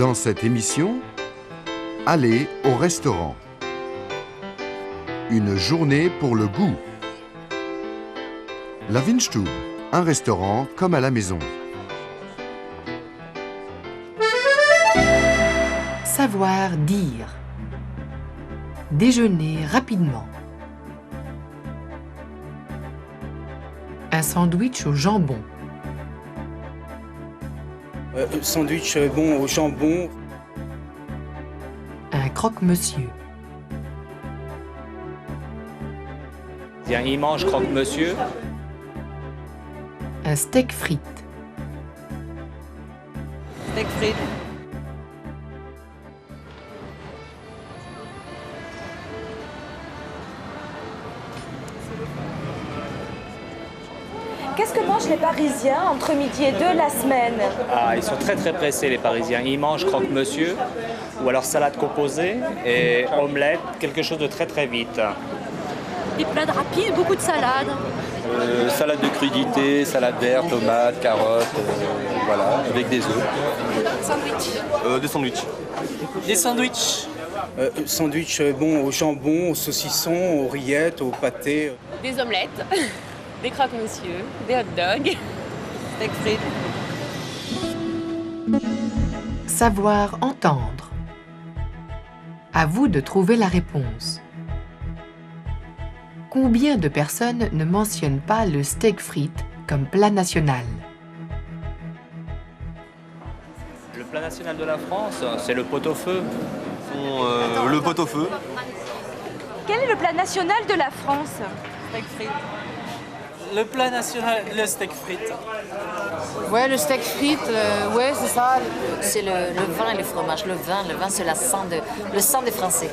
Dans cette émission, allez au restaurant. Une journée pour le goût. La Windstube, un restaurant comme à la maison. Savoir dire. Déjeuner rapidement. Un sandwich au jambon. Sandwich bon au jambon. Un croque-monsieur. Il mange croque-monsieur. Un steak frites. Steak frites. Qu'est-ce que mangent les Parisiens entre midi et 2 la semaine? Ah, ils sont très pressés les Parisiens. Ils mangent croque-monsieur ou alors salade composée et omelette, quelque chose de très vite. Des plats rapides, beaucoup de salades. Salade de crudité, salade verte, tomates, carottes, voilà, avec des œufs. Sandwich. Des sandwichs. Des sandwichs. Sandwich bon au jambon, au saucisson, aux rillettes, au pâté. Des omelettes. Des croque-monsieur. Des hot-dogs. Steak frites. Savoir entendre. À vous de trouver la réponse. Combien de personnes ne mentionnent pas le steak frites comme plat national? Le plat national de la France, c'est le pot-au-feu. Le pot-au-feu. Quel est le plat national de la France? Steak frites. Le plat national, le steak frites. Ouais, le steak frites, ouais, c'est ça. C'est le vin et le fromage. Le vin, c'est le sang des Français.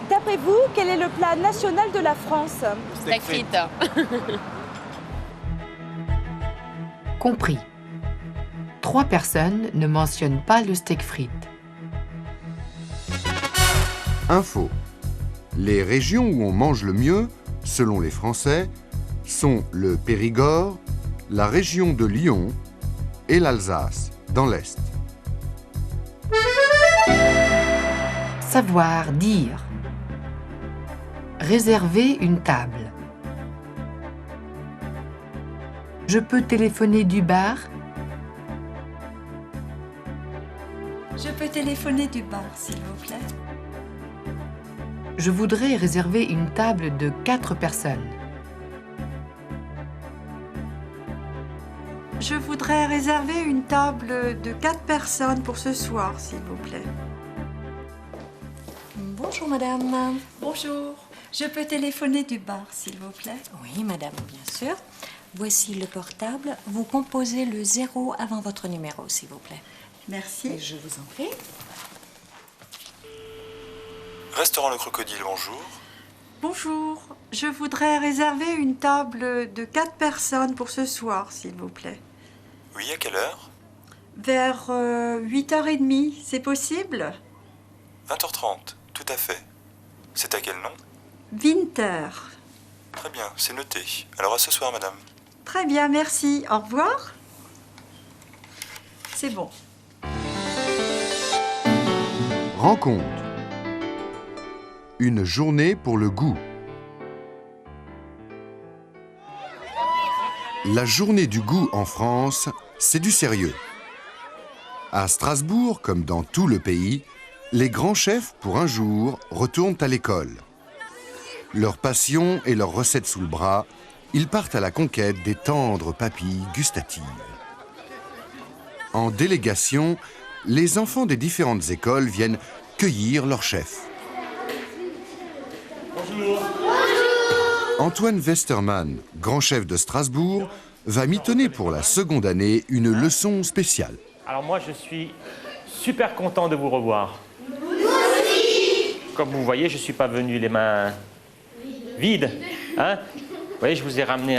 D'après vous, quel est le plat national de la France? Steak frites. Compris. 3 personnes ne mentionnent pas le steak frites. Info. Les régions où on mange le mieux, selon les Français, sont le Périgord, la région de Lyon et l'Alsace, dans l'Est. Savoir dire. Réserver une table. Je peux téléphoner du bar? Je peux téléphoner du bar, s'il vous plaît. Je voudrais réserver une table de 4 personnes. Je voudrais réserver une table de 4 personnes pour ce soir, s'il vous plaît. Bonjour, madame. Bonjour. Je peux téléphoner du bar, s'il vous plaît. Oui, madame, bien sûr. Voici le portable. Vous composez le 0 avant votre numéro, s'il vous plaît. Merci. Et je vous en prie. Restaurant Le Crocodile, bonjour. Bonjour. Je voudrais réserver une table de 4 personnes pour ce soir, s'il vous plaît. Oui, à quelle heure? Vers 8h30, c'est possible? 20h30, tout à fait. C'est à quel nom? Winter. Très bien, c'est noté. Alors à ce soir, madame. Très bien, merci. Au revoir. C'est bon. Rencontre. Une journée pour le goût. La journée du goût en France, c'est du sérieux. À Strasbourg, comme dans tout le pays, les grands chefs, pour un jour, retournent à l'école. Leur passion et leurs recettes sous le bras, ils partent à la conquête des tendres papilles gustatives. En délégation, les enfants des différentes écoles viennent cueillir leur chef. Antoine Westermann, grand chef de Strasbourg, va mitonner pour la seconde année une leçon spéciale. Alors moi, je suis super content de vous revoir. Comme vous voyez, je ne suis pas venu les mains vides. Hein? Vous voyez, je vous ai ramené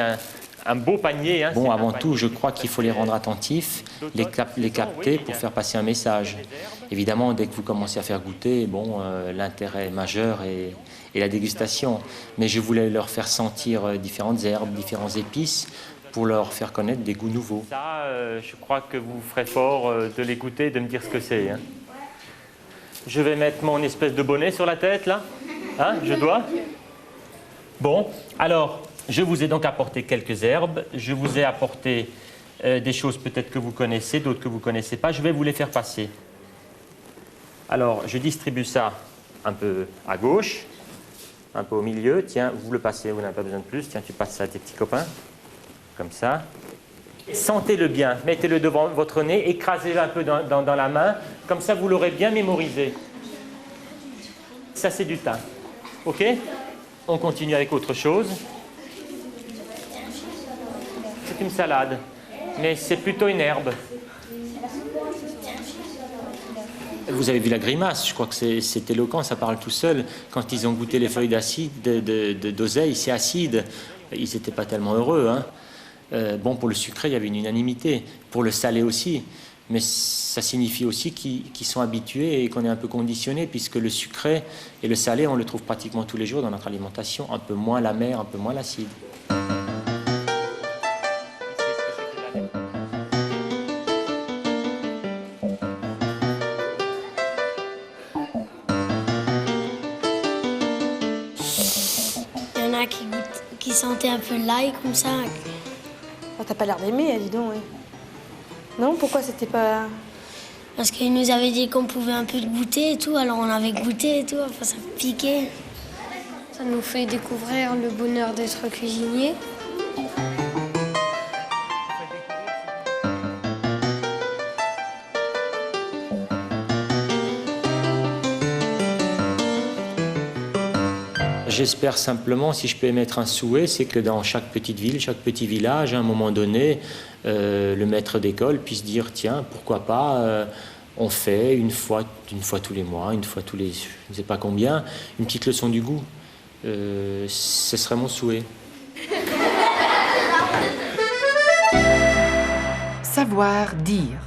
un beau panier. Hein, Bon, avant tout, je crois qu'il faut les rendre attentifs, les capter pour faire passer un message. Évidemment, dès que vous commencez à faire goûter, bon, l'intérêt majeur est la dégustation. Mais je voulais leur faire sentir différentes herbes, différentes épices, pour leur faire connaître des goûts nouveaux. Ça, je crois que vous ferez fort de les goûter et de me dire ce que c'est. Hein. Je vais mettre mon espèce de bonnet sur la tête, là. Hein, je dois. Bon, alors, je vous ai donc apporté quelques herbes. Je vous ai apporté des choses peut-être que vous connaissez, d'autres que vous ne connaissez pas. Je vais vous les faire passer. Alors, je distribue ça un peu à gauche, un peu au milieu. Tiens, vous le passez, vous n'avez pas besoin de plus. Tiens, tu passes ça à tes petits copains. Comme ça. Sentez-le bien, mettez-le devant votre nez, écrasez-le un peu dans la main, comme ça vous l'aurez bien mémorisé. Ça c'est du thym. Ok? On continue avec autre chose. C'est une salade, mais c'est plutôt une herbe. Vous avez vu la grimace, je crois que c'est éloquent, ça parle tout seul. Quand ils ont goûté les feuilles d'oseille, c'est acide. Ils n'étaient pas tellement heureux, hein. Bon, pour le sucré, il y avait une unanimité. Pour le salé aussi. Mais ça signifie aussi qu'ils sont habitués et qu'on est un peu conditionné, puisque le sucré et le salé, on le trouve pratiquement tous les jours dans notre alimentation. Un peu moins l'amer, un peu moins l'acide. Il y en a qui sentaient un peu l'ail comme ça. Oh, t'as pas l'air d'aimer, dis donc. Ouais. Non, pourquoi c'était pas... Parce qu'il nous avait dit qu'on pouvait un peu goûter et tout, alors on avait goûté et tout, enfin ça piquait. Ça nous fait découvrir le bonheur d'être cuisinier. J'espère simplement, si je peux émettre un souhait, c'est que dans chaque petite ville, chaque petit village, à un moment donné, le maître d'école puisse dire, tiens, pourquoi pas, on fait une fois tous les mois, une fois tous les, je ne sais pas combien, une petite leçon du goût. Ce serait mon souhait. Savoir dire.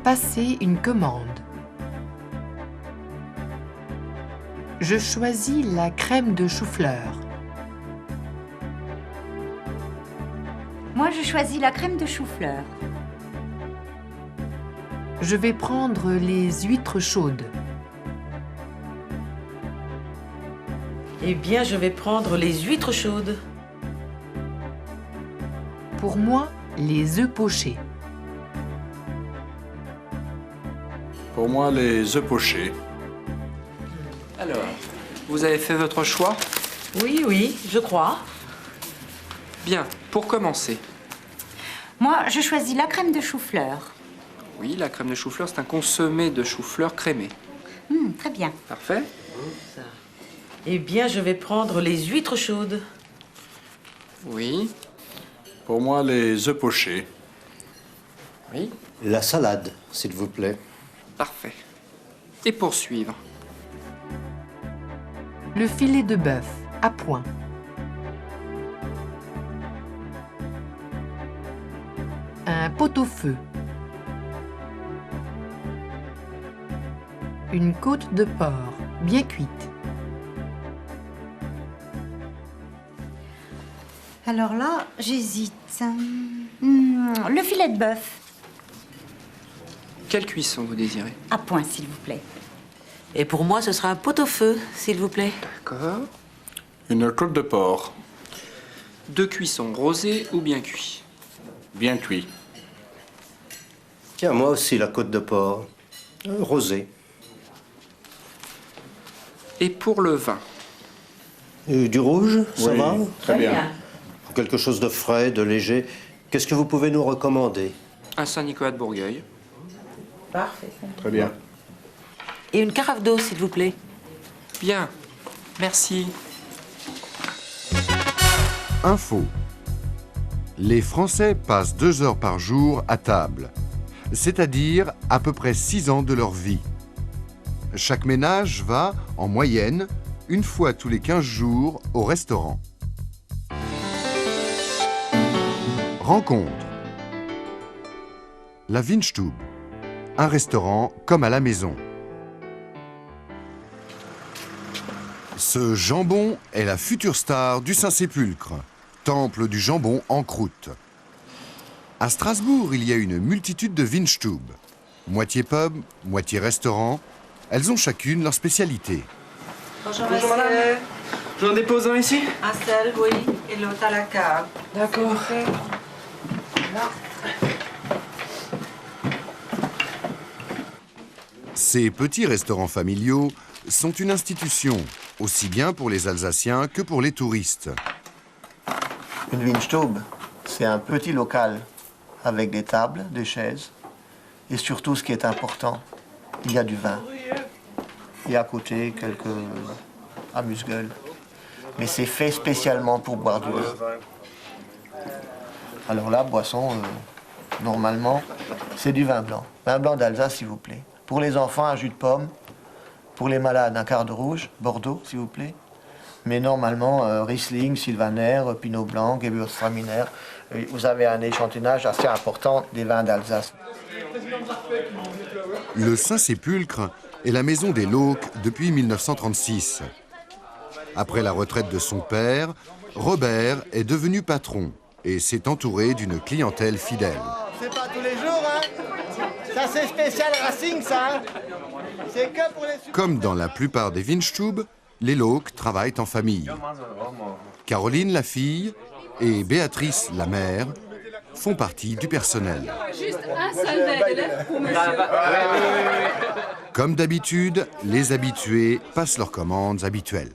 Passer une commande. Je choisis la crème de chou-fleur. Moi, je choisis la crème de chou-fleur. Je vais prendre les huîtres chaudes. Eh bien, je vais prendre les huîtres chaudes. Pour moi, les œufs pochés. Pour moi, les œufs pochés. Alors, vous avez fait votre choix? Oui, je crois. Bien, pour commencer. Moi, je choisis la crème de chou-fleur. Oui, la crème de chou-fleur, c'est un consommé de chou-fleur crémé. Très bien. Parfait. Eh bien, je vais prendre les huîtres chaudes. Oui. Pour moi, les œufs pochés. Oui. La salade, s'il vous plaît. Parfait. Et poursuivre. Le filet de bœuf, à point. Un pot-au-feu. Une côte de porc, bien cuite. Alors là, j'hésite. Le filet de bœuf. Quelle cuisson vous désirez? À point, s'il vous plaît. Et pour moi, ce sera un pot-au-feu, s'il vous plaît. D'accord. Une côte de porc. 2 cuissons, rosé ou bien cuit? Bien cuit. Tiens, moi aussi, la côte de porc. Rosé. Et pour le vin? Du rouge, ça Oui, va? très bien. Quelque chose de frais, de léger. Qu'est-ce que vous pouvez nous recommander? Un Saint-Nicolas de Bourgueil. Parfait. Très bien. Et une carafe d'eau, s'il vous plaît. Bien. Merci. Info. Les Français passent 2 heures par jour à table, c'est-à-dire à peu près 6 ans de leur vie. Chaque ménage va, en moyenne, une fois tous les 15 jours au restaurant. Rencontre. La Windstube. Un restaurant comme à la maison. Ce jambon est la future star du Saint-Sépulcre. temple du jambon en croûte. À Strasbourg, il y a une multitude de Windstube. Moitié pub, moitié restaurant. Elles ont chacune leur spécialité. Bonjour madame. J'en dépose un ici? Un seul, oui, et l'autre à la cave. D'accord. Ces petits restaurants familiaux sont une institution, aussi bien pour les Alsaciens que pour les touristes. Une Windstube, c'est un petit local avec des tables, des chaises, et surtout ce qui est important, il y a du vin. Et à côté, quelques amuse-gueules. Mais c'est fait spécialement pour boire du vin. Alors là, boisson, normalement, c'est du vin blanc. Vin blanc d'Alsace, s'il vous plaît. Pour les enfants, un jus de pomme. Pour les malades, un quart de rouge, Bordeaux, s'il vous plaît. Mais normalement, Riesling, Sylvaner, Pinot Blanc, Gewürztraminer. Vous avez un échantillonnage assez important des vins d'Alsace. Le Saint-Sépulcre est la maison des Lauques depuis 1936. Après la retraite de son père, Robert est devenu patron et s'est entouré d'une clientèle fidèle. C'est pas tous les jours, hein? Ça, c'est spécial Racing, ça, hein? C'est que pour les... Comme dans la plupart des Windstube, les Lauques travaillent en famille. Caroline, la fille, et Béatrice, la mère, font partie du personnel. Juste un seul verre de lait pour monsieur. Comme d'habitude, les habitués passent leurs commandes habituelles.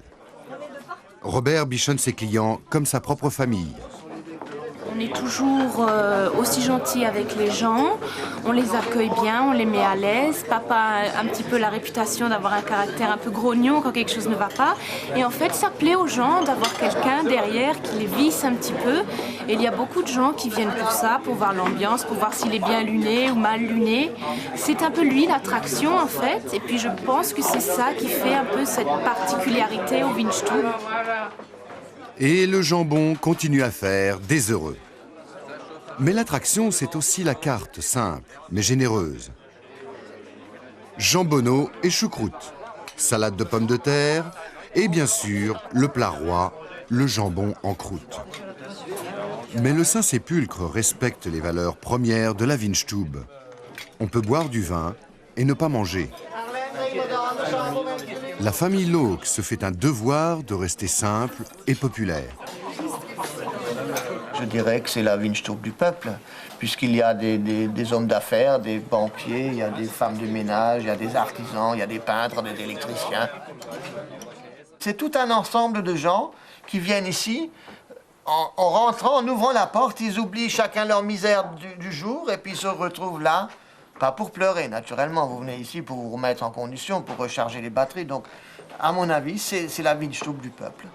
Robert bichonne ses clients comme sa propre famille. On est toujours aussi gentil avec les gens, on les accueille bien, on les met à l'aise. Papa a un petit peu la réputation d'avoir un caractère un peu grognon quand quelque chose ne va pas. Et en fait, ça plaît aux gens d'avoir quelqu'un derrière qui les visse un petit peu. Et il y a beaucoup de gens qui viennent pour ça, pour voir l'ambiance, pour voir s'il est bien luné ou mal luné. C'est un peu lui l'attraction en fait. Et puis je pense que c'est ça qui fait un peu cette particularité au Windstube. Et le jambon continue à faire des heureux. Mais l'attraction, c'est aussi la carte simple, mais généreuse. Jambonneau et choucroute, salade de pommes de terre et bien sûr le plat roi, le jambon en croûte. Mais le Saint-Sépulcre respecte les valeurs premières de la Windstube. On peut boire du vin et ne pas manger. La famille Lauque se fait un devoir de rester simple et populaire. Je dirais que c'est la Windstube du peuple, puisqu'il y a des hommes d'affaires, des banquiers, il y a des femmes de ménage, il y a des artisans, il y a des peintres, des électriciens. C'est tout un ensemble de gens qui viennent ici. En rentrant, en ouvrant la porte, ils oublient chacun leur misère du jour et puis ils se retrouvent là. Pas pour pleurer, naturellement. Vous venez ici pour vous remettre en condition, pour recharger les batteries. Donc, à mon avis, c'est la Windstube du peuple.